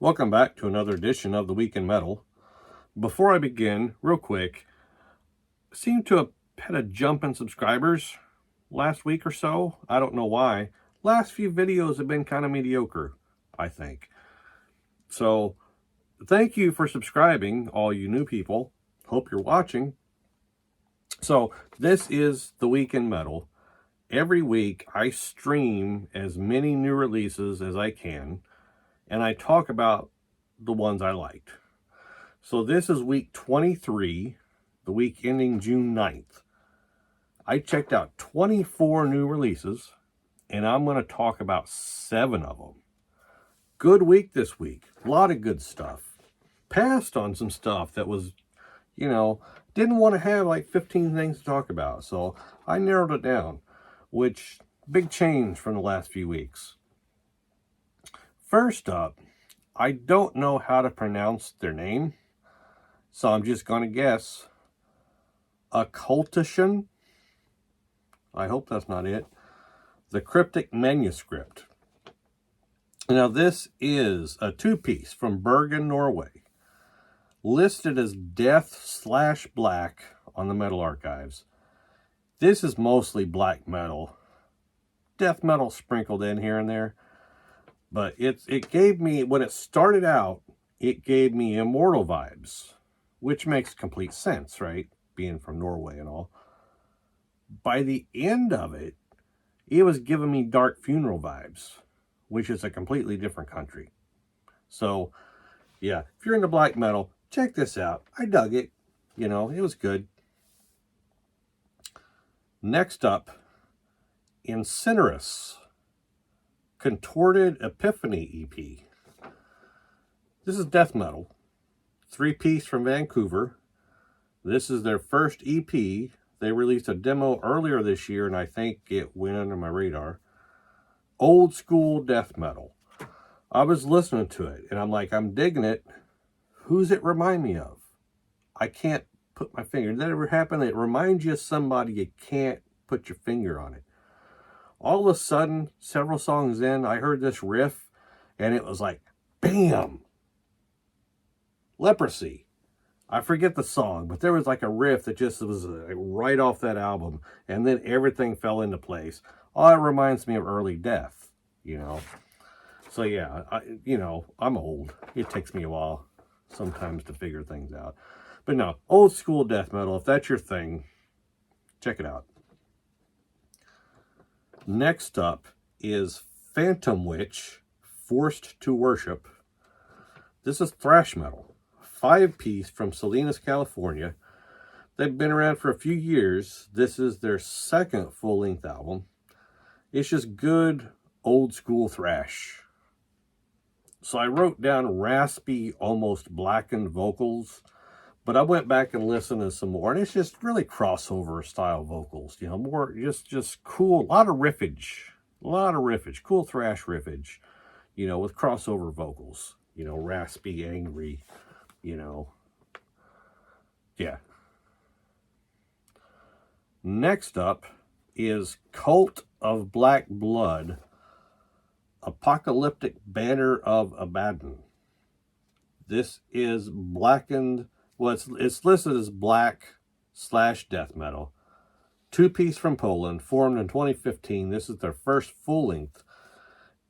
Welcome back to another edition of the Week in Metal. Before I begin, real quick, seem to have had a jump in subscribers last week or so. I don't know why. Last few videos have been kind of mediocre, I think. So, thank you for subscribing, all you new people. Hope you're watching. So, this is the Week in Metal. Every week, I stream as many new releases as I can, and I talk about the ones I liked. So this is week 23, the week ending June 9th. I checked out 24 new releases, and I'm going to talk about 7 of them. Good week this week. A lot of good stuff. Passed on some stuff that was, didn't want to have like 15 things to talk about. So I narrowed it down, which, big change from the last few weeks. First up, I don't know how to pronounce their name, so I'm just going to guess. Okkultation? I hope that's not it. The Cryptic Manuscript. Now this is a 2-piece from Bergen, Norway. Listed as Death/Black on the Metal Archives. This is mostly black metal. Death metal sprinkled in here and there. But it gave me, when it started out, it gave me Immortal vibes, which makes complete sense, right? Being from Norway and all. By the end of it, it was giving me Dark Funeral vibes, which is a completely different country. So, yeah, if you're into black metal, check this out. I dug it. It was good. Next up, Incinerous. Contorted Epiphany EP. This is death metal. 3-piece from Vancouver. This is their first EP. They released a demo earlier this year, and I think it went under my radar. Old school death metal. I was listening to it, and I'm like, I'm digging it. Who's it remind me of? I can't put my finger. Did that ever happen? It reminds you of somebody, you can't put your finger on it. All of a sudden, several songs in, I heard this riff, and it was like, bam! Leprosy. I forget the song, but there was like a riff that just was right off that album, and then everything fell into place. Oh, it reminds me of early Death, So yeah, I'm old. It takes me a while sometimes to figure things out. But no, old school death metal, if that's your thing, check it out. Next up is Phantom Witch, Forced to Worship. This is thrash metal. 5-piece from Salinas, California. They've been around for a few years. This is their second full-length album. It's just good old school thrash. So I wrote down raspy, almost blackened vocals, but I went back and listened to some more, and it's just really crossover style vocals, more just cool, a lot of riffage, cool thrash riffage, with crossover vocals, raspy, angry, yeah. Next up is Cult of Black Blood, Apocalyptic Banner of Abaddon. This is blackened. Well, it's listed as black/death metal. 2-piece from Poland, formed in 2015. This is their first full-length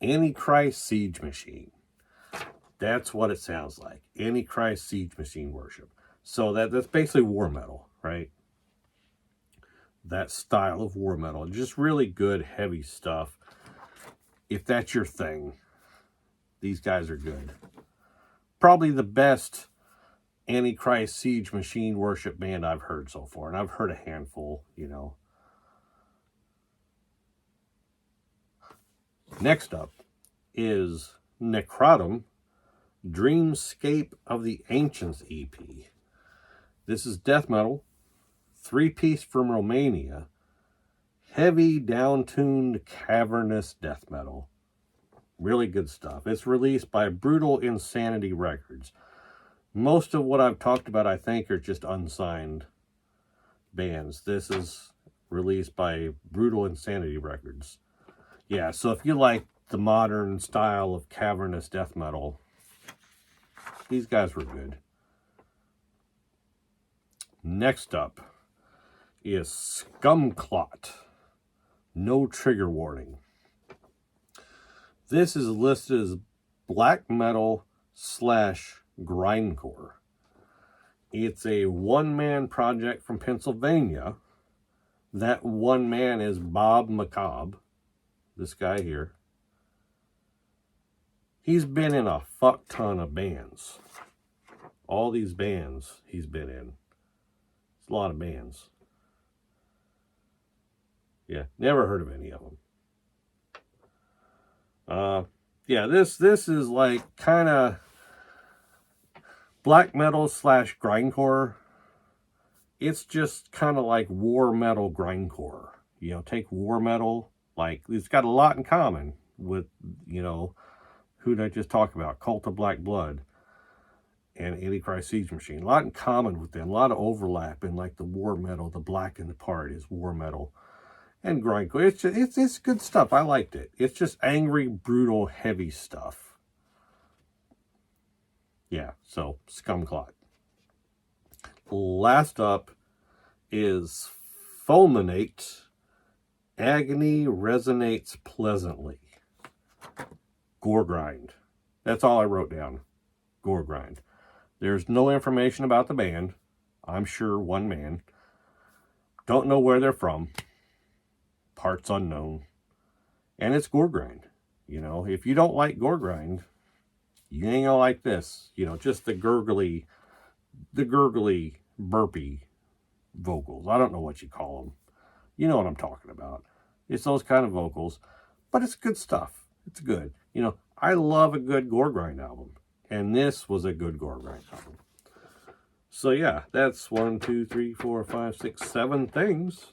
Antichrist Siege Machine. That's what it sounds like. Antichrist Siege Machine worship. So that's basically war metal, right? That style of war metal. Just really good, heavy stuff. If that's your thing, these guys are good. Probably the best Antichrist Siege Machine worship band I've heard so far, and I've heard a handful, Next up is Necrotum, Dreamscape of the Ancients EP. This is death metal, 3-piece from Romania, heavy, down-tuned, cavernous death metal. Really good stuff. It's released by Brutal Insanity Records. Most of what I've talked about, I think, are just unsigned bands. This is released by Brutal Insanity Records. Yeah, so if you like the modern style of cavernous death metal, These guys were good. Next up is SCUMKLOT. No trigger warning. This is listed as black metal / grindcore. It's a one-man project from Pennsylvania. That one man is Bob Macabre. This guy here. He's been in a fuck ton of bands. All these bands he's been in. It's a lot of bands. Yeah, never heard of any of them. Yeah, this is like kind of black metal / grindcore. It's just kind of like war metal grindcore. You know, take war metal, like it's got a lot in common with, you know, who did I just talk about? Cult of Black Blood and Antichrist Siege Machine. A lot in common with them. A lot of overlap in like the war metal. The blackened part is war metal. And grindcore. It's good stuff. I liked it. It's just angry, brutal, heavy stuff. Yeah, so SCUMKLOT. Last up is Fulminate. Agony resonates pleasantly. Goregrind. That's all I wrote down. Goregrind. There's no information about the band. I'm sure one man. Don't know where they're from. Parts unknown. And it's Goregrind. You know, if you don't like Goregrind, you ain't gonna like this. You know, just the gurgly, burpy vocals. I don't know what you call them. You know what I'm talking about. It's those kind of vocals. But it's good stuff. It's good. You know, I love a good Goregrind album. And this was a good Goregrind album. So yeah, that's 1, 2, 3, 4, 5, 6, 7 things.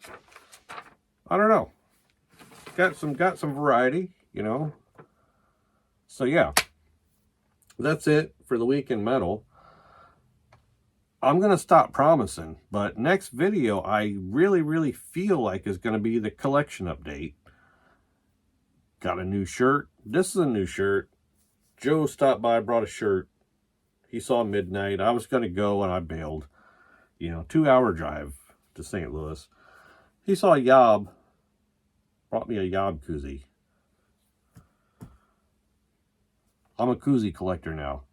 I don't know. Got some variety, you know. So yeah. That's it for the week in metal. I'm going to stop promising, but next video I really feel like is going to be the collection update. Got a new shirt. This is a new shirt. Joe stopped by, brought a shirt. He saw Midnight. I was going to go and I bailed. You know, 2-hour drive to St. Louis. He saw Yob. Brought me a Yob koozie. I'm a koozie collector now.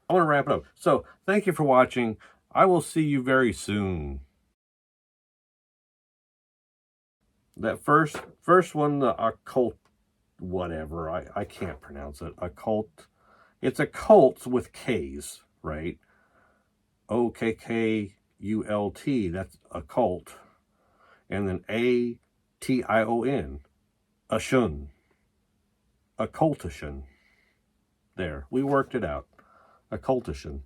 I'm going to wrap it up. So, thank you for watching. I will see you very soon. That first one, the occult, whatever, I can't pronounce it. Occult. It's a cult with K's, right? O-K-K-U-L-T, that's occult. And then A-T-I-O-N, Ashun. Okkultation. There, we worked it out. Okkultation.